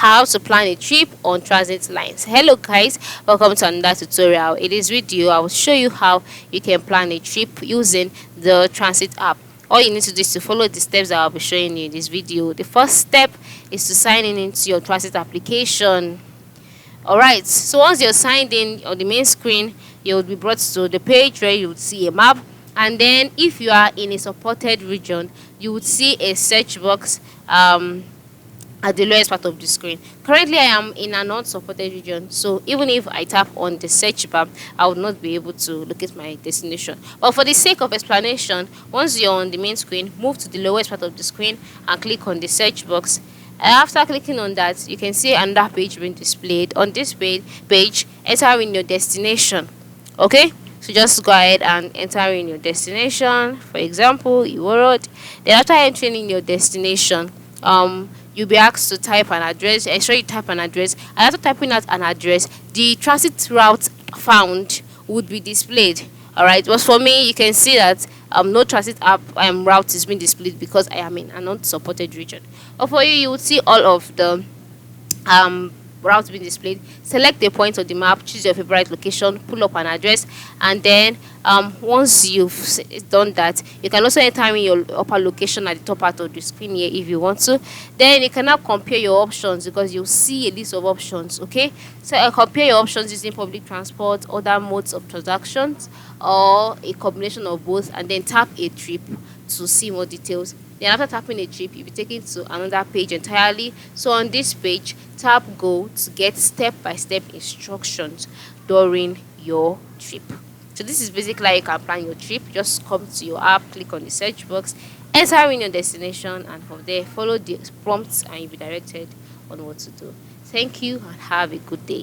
how to plan a trip on transit lines. Hello guys, welcome to another tutorial. In this video I will show you how you can plan a trip using the transit app. All you need to do is to follow the steps that I'll be showing you in this video. The first step is to sign in into your transit application. Alright, so once you're signed in on the main screen, you'll be brought to the page where you would see a map, and then if you are in a supported region, you would see a search box at the lowest part of the screen. Currently I am in a non-supported region, so even if I tap on the search bar, I would not be able to locate my destination. But for the sake of explanation, once you're on the main screen, move to the lowest part of the screen and click on the search box. After clicking on that, you can see another page being displayed. On this page, enter in your destination. Okay, so just go ahead and enter in your destination. For example, Iwo Road. Then after entering in your destination, you'll be asked to type an address. Ensure you type an address, and after typing out an address, the transit route found would be displayed. All right, but for me, you can see that no transit app route is being displayed because I am in a non-supported region. But for you, you would see all of the routes being displayed. Select a point on the map, choose your favorite location, pull up an address, and then once you've done that, you can also enter in your upper location at the top part of the screen here if you want to. Then you can now compare your options because you'll see a list of options. Okay, so compare your options using public transport, other modes of transactions, or a combination of both, and then tap a trip to see more details. Then after tapping a trip, you'll be taken to another page entirely. So on this page, tap go to get step-by-step instructions during your trip. So this is basically how you can plan your trip. Just come to your app, click on the search box, enter in your destination, and from there follow the prompts and you'll be directed on what to do. Thank you and have a good day.